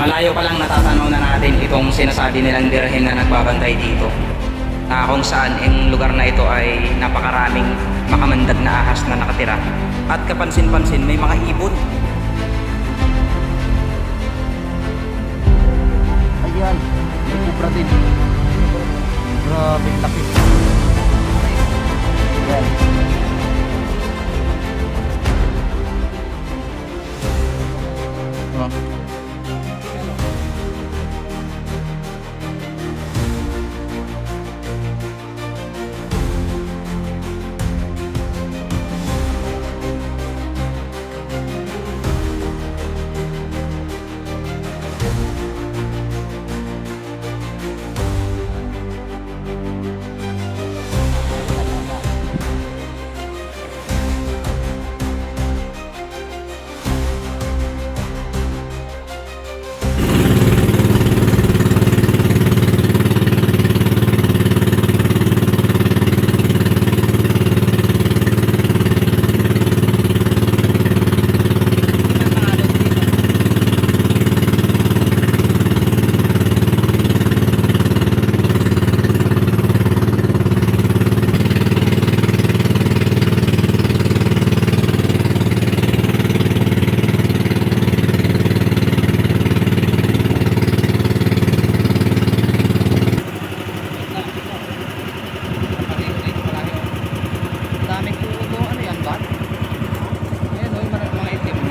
Malayo pa lang natatanaw na natin itong sinasabi nilang birhen na nagbabantay dito, na kung saan ang lugar na ito ay napakaraming makamandag na ahas na nakatira. At kapansin-pansin may mga ibon. Ayan, may kubra din. Grabe laki. Ayan.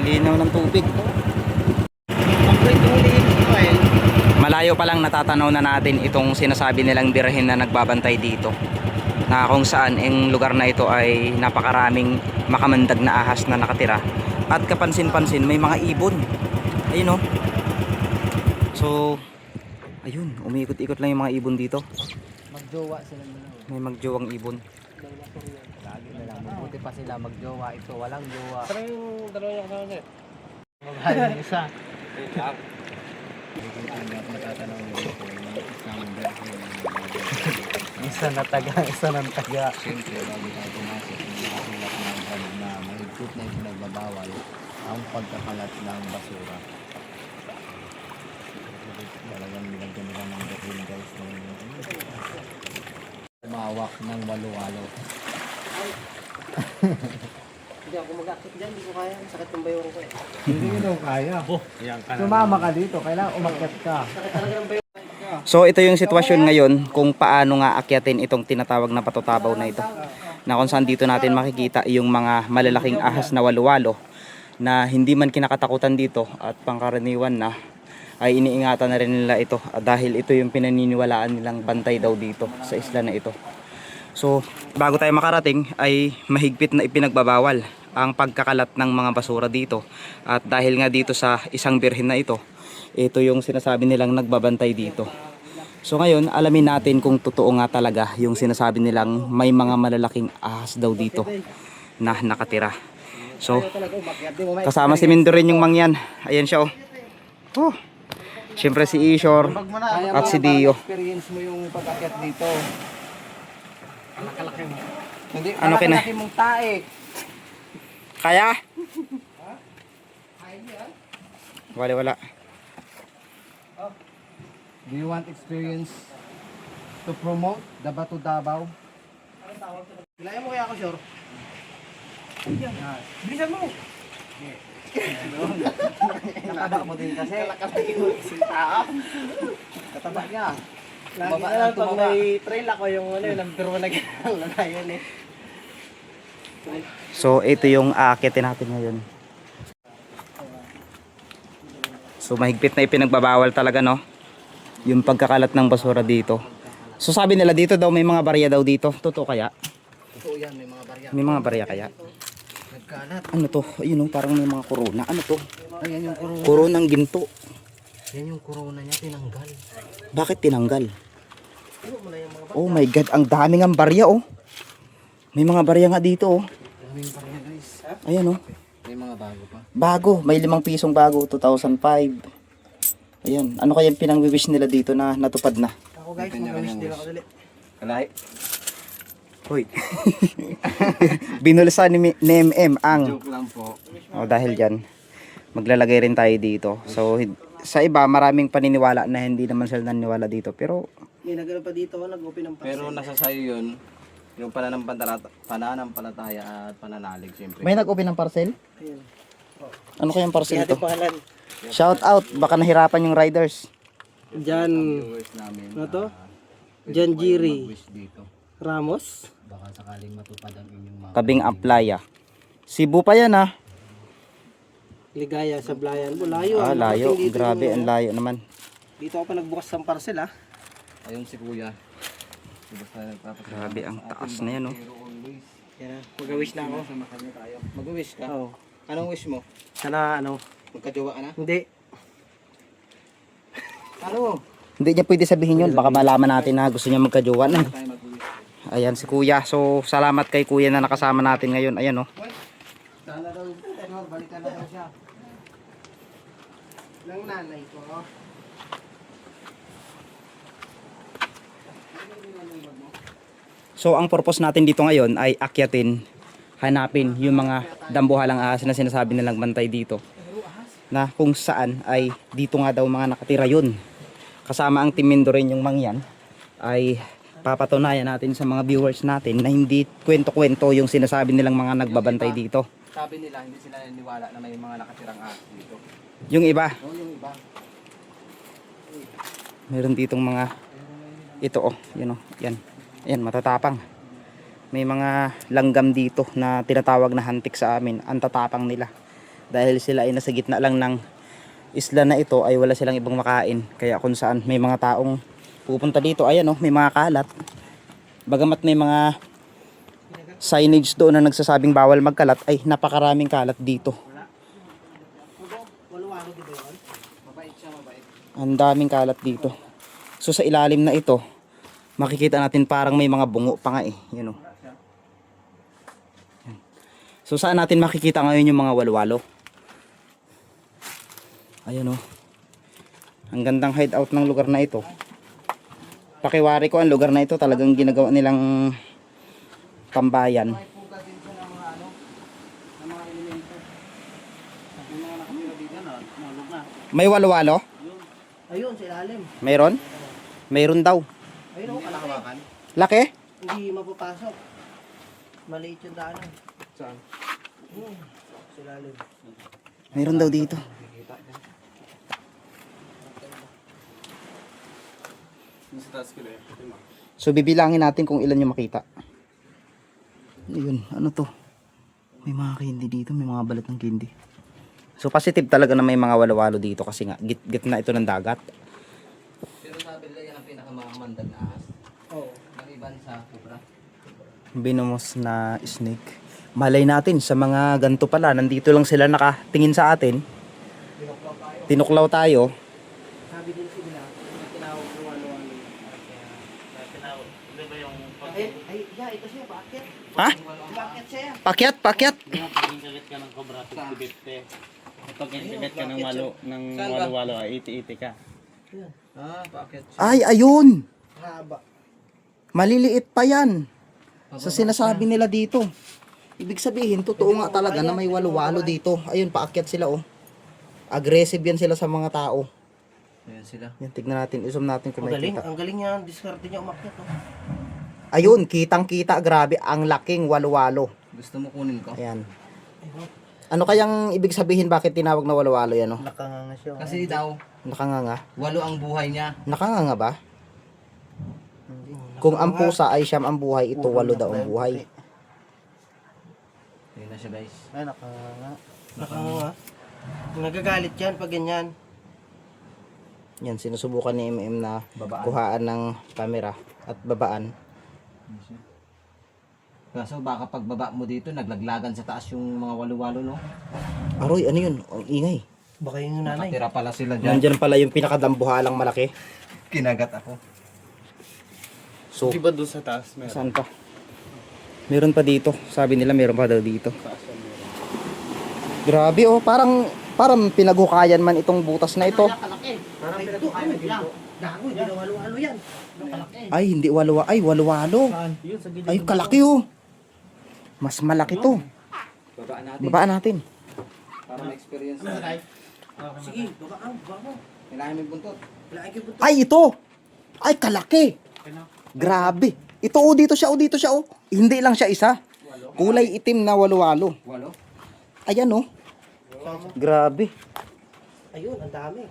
Linaw ng tubig. Malayo pa lang natatanaw na natin itong sinasabi nilang birhen na nagbabantay dito, na kung saan ang lugar na ito ay napakaraming makamandag na ahas na nakatira. At kapansin-pansin may mga ibon. Ayun oh. So ayun, umiikot-ikot lang yung mga ibon dito. Magjowa sila dalawa. May magjowang ibon. Lagi na lang. Mabuti pa sila magjowa. Ito walang jowa. Pero yung dalawa niya kasama niya. Mahal yung isa. Isa na taga, isa ng taga. Siyempre, bago tayo pumasok, nakasulat na ang na mahigpit na ipinagbabawal ang pagkakalat ng basura. Talagang nilagyan nila ng dahin guys. Mawak ng walo-walo. Hindi ako mag-akit dyan. Hindi ko kaya. Sakit ng bayo ko eh. Hindi mo daw kaya. Yan ka na. Sumama ka dito, kailangan umakyat ka. Sakit talaga ng bayo. So ito yung sitwasyon ngayon kung paano nga akyatin itong tinatawag na patutabaw na ito, na kung saan dito natin makikita yung mga malalaking ahas na walo-walo na hindi man kinakatakutan dito at pangkaraniwan na ay iniingatan na rin nila ito dahil ito yung pinaniniwalaan nilang bantay daw dito sa isla na ito. So bago tayo makarating ay mahigpit na ipinagbabawal ang pagkakalat ng mga basura dito, at dahil nga dito sa isang birhen na ito yung sinasabi nilang nagbabantay dito. So ngayon alamin natin kung totoo nga talaga yung sinasabi nilang may mga malalaking ahas daw dito na nakatira. So kasama si Mindo rin yung mangyan. Ayan siya oh. Oh. Siyempre si Ishor at si Dio. Experience mo yung pag-akyat dito. Nakalaki mo. Hindi, Ano kina? nakalaki mong tae. Kaya? Wala. Do you want experience to promote the Batu Davao? Bilaya mo kaya ako, sure? Bilisan mo! Nakataba mo din kasi. Nakalaki mo kasi tao. Kataba niya. Lagi na lang pag may trail ako yung ano yung number 1 na yun eh. So ito yung aakitin natin ngayon. So mahigpit na ipinagbabawal talaga no, yung pagkakalat ng basura dito. So sabi nila dito daw may mga barya daw dito. Totoo kaya? Totoo yan, may mga barya. May mga barya kaya? Nagkalat. Ano to? Ayun oh, parang may mga corona. Ano to? Ayan yung corona. Coronang ginto. Yan yung corona niya, tinanggal. Bakit tinanggal? Ano mo na yung mga Oh my god, ang daming ang barya oh. May mga barya nga dito oh. daming barya guys. Ayan oh. May mga bago pa. Bago, may 5 pisong bago, 2005. Ayan, ano kaya yung pinang-wish nila dito na natupad na? Ako guys, mag-wish nila ako dali. Kalay. Hoy. Binulsa ni MM ang Joke lang po. dahil diyan maglalagay rin tayo dito. So sa iba, maraming paniniwala na hindi naman sila naniniwala dito. Pero, May nagano pa dito, nag-open ng parcel. Pero nasa sayo yun, yung pananampalataya at pananalig, siyempre. may nag-open ng parcel? Ayun. Ano kayang parcel Kaya ito? pangalan. Shout out, baka nahirapan yung riders. Jan, Viewers namin, ano to? pwede Jan po kayong Giri. mag-wish dito. Ramos. Baka sakaling matupad ang inyong mga Tabing Aplaya. Cebu pa yan ah. Ligaya sa Blayan. Layo. Ah, layo. Dito Grabe, yung, ang layo naman. Dito ako pa nagbukas ng parcel ah. Ayun si Kuya. Basta nagpapasalamat Grabe, ang sa atin, taas na yan, oh. pero always, Yan. Mag-wish na ako. sama kami tayo. Mag-wish ka? Oo. Anong wish mo? Sana ano. Magkajowa ka na? Hindi. Ano? Hindi niya pwede sabihin yun. Baka malaman natin na gusto niya magkajowa na. Tayo mag-wish. Ayan si Kuya. So, salamat kay Kuya na nakasama natin ngayon. Ayan oh. Sana daw. Tenor, balikan na daw siya. Ng nanay ko. So, ang purpose natin dito ngayon ay akyatin, hanapin yung mga dambuhalang ahas na sinasabi nilang bantay dito. Na kung saan ay dito nga daw mga nakatira yun. Kasama ang timindo rin yung mangyan ay papatunayan natin sa mga viewers natin na hindi kwento-kwento yung sinasabi nilang mga nagbabantay dito. Sabi nila, hindi sila naniniwala na may mga nakatirang ahas dito. Yung iba, Oo, yung iba. meron ditong mga ito oh, yun oh, yan. Ayan, matatapang. May mga langgam dito na tinatawag na hantik sa amin. Ang tatapang nila. Dahil sila ay nasa gitna lang ng isla na ito ay wala silang ibang makain. Kaya kung saan may mga taong pupunta dito, ayan oh, may mga kalat. Bagamat may mga signage doon na nagsasabing bawal magkalat, ay napakaraming kalat dito. Walo-walo di ba yun? Mabait siya, mabait. Ang daming kalat dito. So sa ilalim na ito, makikita natin parang may mga bungo pa nga eh. Yan oh. Yan. So saan natin makikita ngayon yung mga walwalo? Ayan oh. Ang gandang hideout ng lugar na ito. Pakiwari ko ang lugar na ito talagang ginagawa nilang tambayan. May walwalo? Ayun, sa ilalim. Mayroon? Mayroon daw. Ayun ako, kalaki. Laki? Hindi mapapasok. Maliit yung daanan. Saan? Sa ilalim. Mayroon daw dito. Sa taas ko eh. So bibilangin natin kung ilan yung makita. Ayun, ano to? May mga candy dito, may mga balat ng candy. So positive talaga na may mga walawalo dito kasi nga gitna ito ng dagat. Pero sabi nila yan ang pinakamamandag na ahas. Oo. Maliban sa cobra. Binomos na snake. Malay natin sa mga ganto pala, nandito lang sila nakatingin sa atin. Tinuklaw tayo. Sabi din sila, tinawag ko walo-walo. Di ba yung Ay, yeah, ito siya, bakit? Ha? Bakit siya? Pakyat, pakyat. pag-inject ka ng cobra 50-50? Pag inject ka ng walo-walo, 80-80 ka. Ah, bakit? Ay, ayun. Haba. Maliliit pa yan. Sa sinasabi nila dito. Ibig sabihin, totoo nga talaga na may walwalo dito. Ayun, paakyat sila oh. Aggressive yan sila sa mga tao. Ayan sila. Yan, tignan natin, isum natin kung Ang galing, makikita. ang galing niya, diskarte niya umakyat. Oh. Ayun, kitang-kita, grabe, ang laking walwalo. Gusto mo kunin ko? Ayan. Ano kayang ibig sabihin bakit tinawag na walwalo yan oh? Nakanganga siya. Kasi daw, Nakanganga? walo ang buhay niya. Nakanganga ba? Kung ang pusa ay siyam ang buhay, ito walo daw ang buhay. Ayan na siya guys. Ay, nakanganga. Nakanganga. Nagagalit yan pag ganyan. Yan, sinusubukan ni MM na Babaan. kuhaan ng camera at babaan. Kaso baka pagbaba mo dito, naglaglagan sa taas yung mga walo-walo, no? Aroy, ano yun? Ang ingay. Baka yung nanay. Nakatira pala sila dyan. Nandyan pala yung pinakadambuhalang malaki. Kinagat ako. So, Di ba doon sa taas? Meron. saan pa? Meron pa dito. Sabi nila meron pa daw dito. Grabe oh, parang pinaghukayan man itong butas na ito. Kalaki. Parang pinagkakain lang. Gago, hindi na walo-walo yan. Kalaki. Ay, hindi walwa. Ay, walwalo. Yun sa gilid. Ay, kalaki oh. Mas malaki to. Babaan natin. Babaan natin. Para ma-experience natin. Sige, baba mo. Kailangan may buntot. Lahat yung buto. Ay, ito! Ay, kalaki! Grabe! Ito, dito siya, dito siya, Hindi lang siya isa. Kulay itim na walo-walo. Walo. Ayan, Grabe. Ayun, ang dami.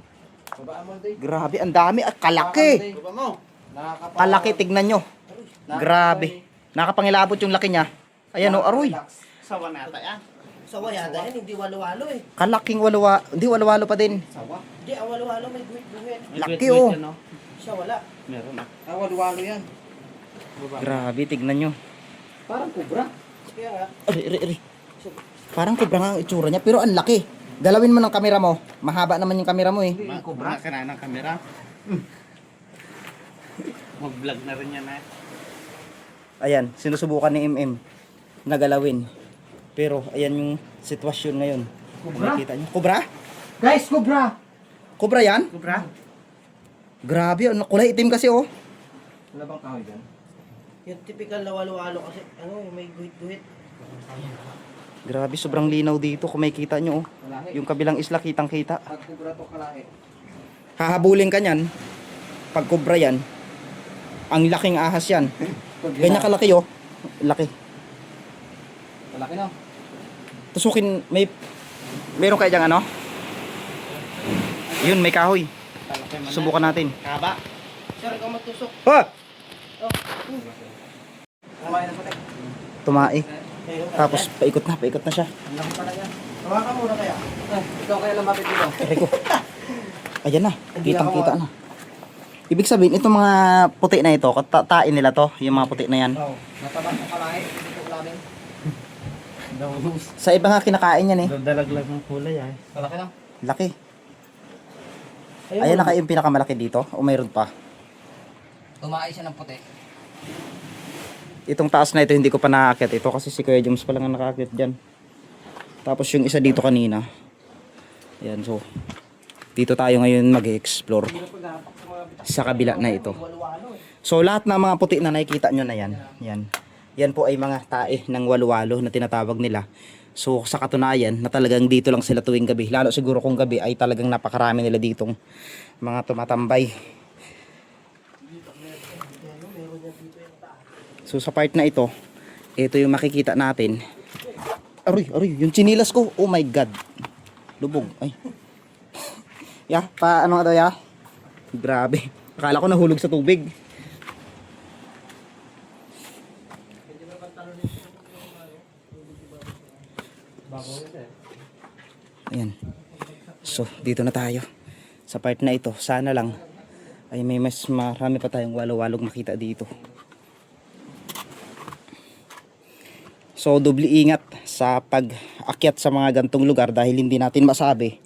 Babaan mo, Day. Grabe, ang dami. At kalaki. Baba mo. Nakakapa. Kalaki, tignan nyo. Grabe. Nakapangilabot yung laki niya. Ayan, aroy. Sawa nata yan. Sa wayada yan, hindi walo-walo eh. Kalaking walo-walo. Hindi, walo-walo pa din. Sawa. Hindi, ang walo-walo may guhit-guhit. Laki, oh. Siya wala. Meron na. Walo-walo yan. Grabe, tignan nyo. Parang kubra. Kaya nga, Ari. Parang kubra nga ang itsura niya, pero ang laki. Galawin mo ng kamera mo. Mahaba naman yung kamera mo eh. Kubra ka na ng kamera. Mag-vlog na rin yan eh. Ayan, sinusubukan ni MM na galawin. Pero ayan yung sitwasyon ngayon. Nakikita niyo. Kubra? Guys, kubra! Kubra yan? Kubra? Grabe, ano, kulay itim kasi oh. Wala bang kahoy dyan? yung typical na walo-walo kasi, may guhit-guhit. Grabe, sobrang linaw dito. Kung may kita nyo oh. Kalahi. Yung kabilang isla, kitang-kita. Pag kubra to kalahi. Hahabulin ka niyan. Pag kubra yan, ang laking ahas yan. Ganyan kalaki oh. Laki. Kalaki na. Tusukin, meron kayo dyan ano? Yun, may kahoy. Subukan natin. Kaba. Sir, ikaw matusok. Ha! Kumain na pati. Tumae. Tapos paikot na siya. Ang laki pala yan. Hawakan muna kaya. Ikaw kaya lumapit dito. Aray ko. Ayan na, kitang-kita na. Ibig sabihin, itong mga puti na ito, tain nila to, yung mga puti na yan. Oo. Nataba sa kalahi. Dito ulamin. Sa iba nga kinakain yan eh. Dadalag lang ng kulay ay. Kalaki na. Laki. Ayan na kayo yung pinakamalaki dito, o mayroon pa. Tumae siya ng puti. Itong taas na ito, hindi ko pa nakakit ito kasi si Kuya James pa lang ang nakakit dyan. Tapos yung isa dito kanina. Ayan, so dito tayo ngayon mag-explore sa kabila na ito. So lahat ng mga puti na nakikita nyo na yan, yan po ay mga tae ng walu-walo na tinatawag nila. So sa katunayan na talagang dito lang sila tuwing gabi. Lalo siguro kung gabi ay talagang napakarami nila ditong mga tumatambay. So sa part na ito yung makikita natin. Aroy, yung chinilas ko. Oh my god. Lubog. Ay. Ano nga daw Grabe. Akala ko nahulog sa tubig. Ayan. So, dito na tayo. Sa part na ito, sana lang ay may mas marami pa tayong walo-walog makita dito. So, doble ingat sa pag-akyat sa mga gantong lugar dahil hindi natin masabi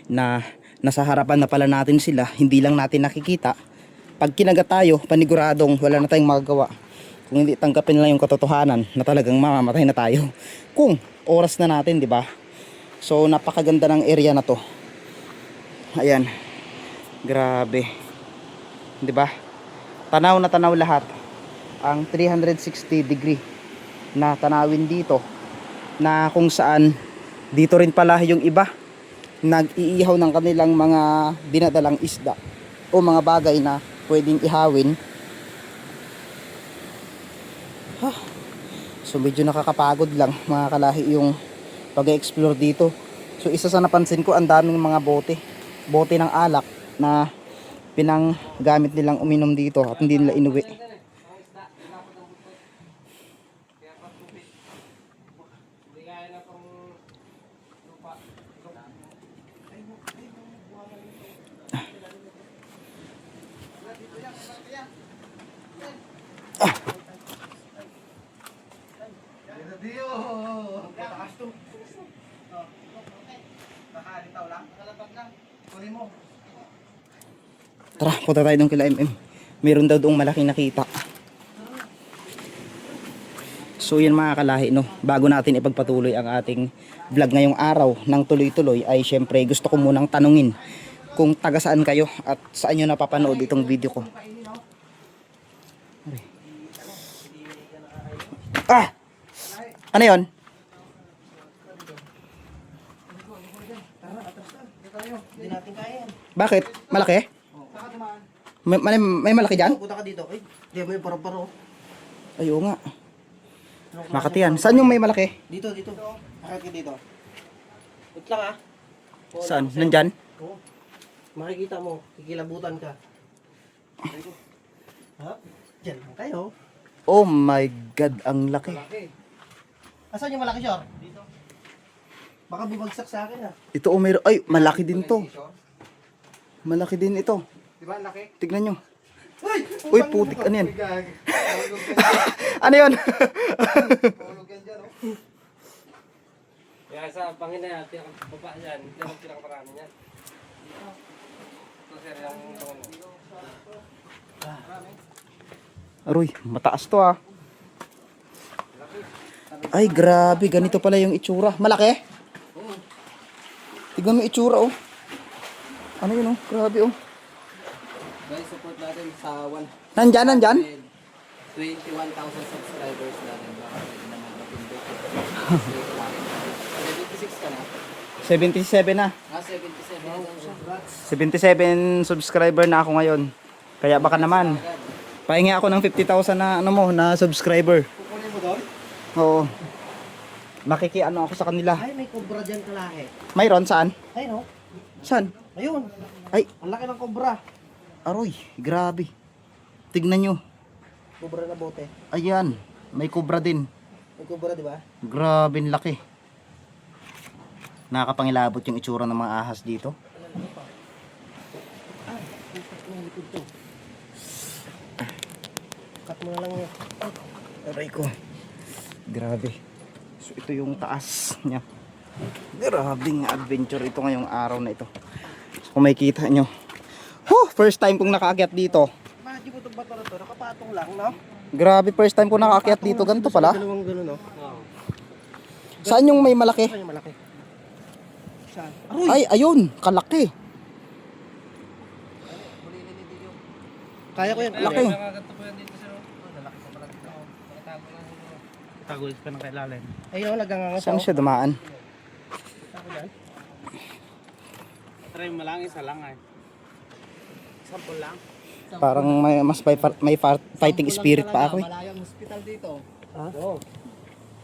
na nasa harapan na pala natin sila, hindi lang natin nakikita. Pag kinagat tayo, paniguradong wala na tayong magagawa. Kung hindi tanggapin lang yung katotohanan na talagang mamamatay na tayo. Kung oras na natin, di ba? So, napakaganda ng area na to. Ayan. Grabe. Di ba? Tanaw na tanaw lahat. Ang 360 degree na tanawin dito. Na kung saan dito rin pala yung iba nag-iihaw ng kanilang mga dinadalang isda o mga bagay na pwedeng ihawin. So medyo nakakapagod lang mga kalahi yung pag-explore dito. So isa sa napansin ko, ang daming mga bote ng alak na pinanggamit nilang uminom dito at hindi nila inuwi. Tara, punta tayo doon kila MM. Meron daw doong malaking nakita. So yan mga kalahi, no, bago natin ipagpatuloy ang ating vlog ngayong araw ng tuloy-tuloy ay syempre gusto ko munang tanungin kung taga saan kayo at saan nyo napapanood itong video ko. Ano yun? tayo. Hindi natin kaya yan. Bakit? Malaki? Saka dumaan. May malaki dyan? Punta ka dito. Ay, di mo yung paro-paro. Ay, oo nga. Makati yan. Saan yung may malaki? Dito, dito. Akit ka dito. Wait lang ah. Saan? Nandyan? Oo. Makikita mo, kikilabutan ka. Ha? Diyan lang kayo. Oh my God, ang laki. Malaki. Asan yung malaki, Shor? Dito. Baka bumagsak sa akin ah. Ito, oh, meron. Ay, malaki din to. Malaki din ito. Di ba, laki? Tignan nyo. Uy! Uy, putik. Ano yan? Ano yun? Tulog yan dyan, oh. Kaya sa Panginoon yan, baba yan, hindi ako pinakamarami yan. Ito sir, yung Aroy, mataas to ah. Ay, grabe. Ganito pala yung itsura. Malaki? Tignan mo yung itsura oh. Ano yun oh? Grabe oh. Guys, support natin sa Nandyan, nandyan? 21,000 subscribers natin. Baka pwede naman mapindot. 76 ka na. 77 na. 77 77. subscriber na ako ngayon. Kaya baka naman. Pahingi ako ng 50,000 na ano mo, na subscriber. Kukunin mo doon? Oo. Makikiano ako sa kanila. Ay, may cobra dyan kalaki. Mayroon saan? Ay, no? Saan? Ayun. Ay, Ang laki ng cobra. aroy, grabe. Tignan nyo. Cobra na bote. Ayan, may kubra din. May cobra, di ba? Grabe laki. Nakakapangilabot yung itsura ng mga ahas dito. Cut mo na lang yun. Aray ko. Grabe. So ito yung taas niya. Grabing adventure ito ngayong araw na ito. So, kung makikita nyo. First time kong nakaakyat dito. Imagine mo itong bato na to. Nakapatong lang, no? Grabe, first time ko nakaakyat dito. Ganito pala. Dalawang gano'n, no? Saan yung may malaki? Saan yung malaki? Saan? Ay, ayun. Kalaki. Kaya ko yan. Laki. nakaganto po yan dito sir. Lalaki pa pala dito. Nakatago lang siguro. Tagulis pa ng kailalim. Ayun, nagangangas Saan siya dumaan? Try mo lang, isa lang ay. Sample lang. Parang mas fighting spirit pa ako eh. Malayang hospital dito. Ha? Oo.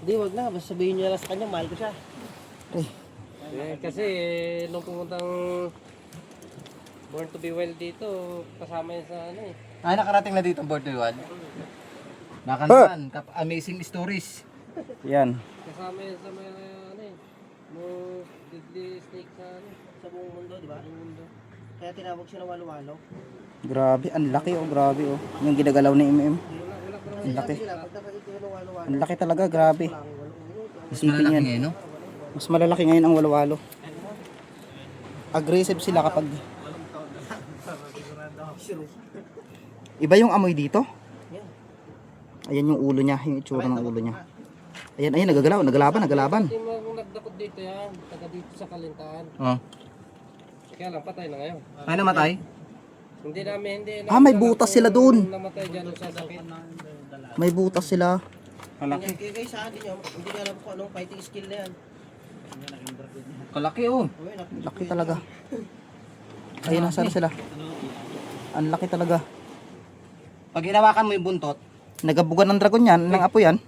Hindi, wag na. Basta sabihin niyo lang sa kanya, mahal ko siya. Kasi nung pumuntang Born to be Wild dito, kasama yun sa ano eh. Ay, nakarating na dito, Born to be Wild. Nakansan, amazing stories. Yan. Kasama yun sa mga ano eh. Most deadly snake sa ano. Sa buong mundo, di ba? Sa mundo. Kaya tinawag siya na walo-walo. Grabe, ang laki oh, grabe oh. Yung ginagalaw ni MM. Ang laki. Sila, pag nakakita siya ng walo-walo, Ang laki talaga, grabe. Mas Isipin malaki yan. ngayon, no? Mas malalaki ngayon ang walawalo. Aggressive sila kapag... Iba yung amoy dito. Ayan yung ulo niya, yung itsura ng ulo niya. Ayan, ayan, nagagalaw, nagalaban. Hindi mo kung nagdakot dito yan. Taga dito sa Kalintaan. Oh. Kaya lang, patay na ngayon. Ay, namatay? Hindi namin, hindi. May butas sila dun. Namatay dyan sa sakit. May butas sila. Kaya kayo sa atin yun, hindi niya alam kung anong fighting skill na yan. Kalaki, oh. Uy, Laki talaga. Ayun, nasaan na sila? Ang laki talaga. Pag hinawakan mo yung buntot, Nagabugan ng dragon yan, ng apo yan.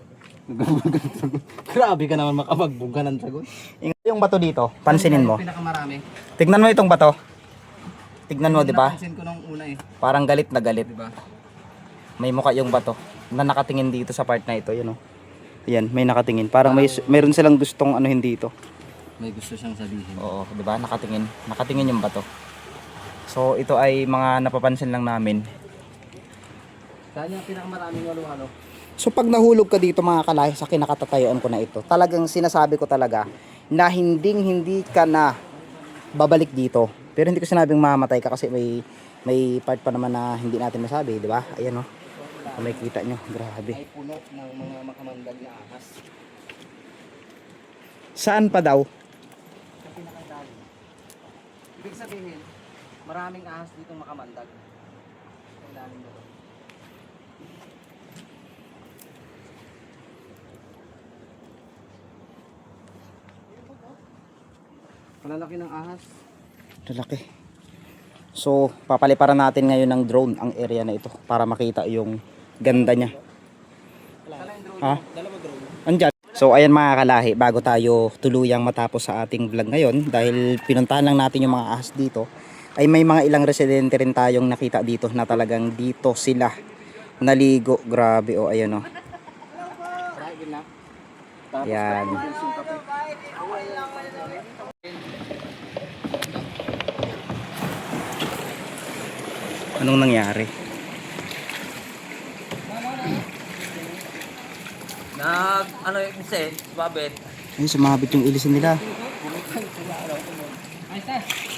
grabe ka naman makapagbuga ng dragon. Yung bato dito, pansinin mo. Pinakamarami. Tignan mo itong bato. Tignan mo, di ba? Napansin ko nung una eh. Parang galit na galit. Di ba? May mukha yung bato na nakatingin dito sa part na ito, yun oh. Ayan, may nakatingin. Parang mayroon silang gustong anuhin dito. May gusto siyang sabihin. Oo, 'di ba? Nakatingin. Nakatingin yung bato. So, ito ay mga napapansin lang namin. Saan yung pinakamaraming walo-walo? So, pag nahulog ka dito mga kalahi sa kinakatatayuan ko na ito, talagang sinasabi ko talaga na hindi ka na babalik dito. Pero hindi ko sinabing mamatay ka kasi may part pa naman na hindi natin masabi, 'di ba? Ayan oh. Kung makikita nyo, grabe. Ay puno ng mga makamandag na ahas. Saan pa daw? Sa pinakadali. Ibig sabihin, maraming ahas dito makamandag. Sa ilalim nito. Kalalaki ng ahas. Lalaki. So, papaliparan natin ngayon ng drone ang area na ito para makita yung ganda niya. Ha? Andyan. So, ayan mga kalahi, bago tayo tuluyang matapos sa ating vlog ngayon, dahil pinuntahan lang natin yung mga ahas dito, ay may mga ilang residente rin tayong nakita dito na talagang dito sila naligo. Grabe, oh, ayan, oh. Yan. Anong nangyari? Ano yung isa babet? Ay, sumabit yung ilisin nila. Ayos na.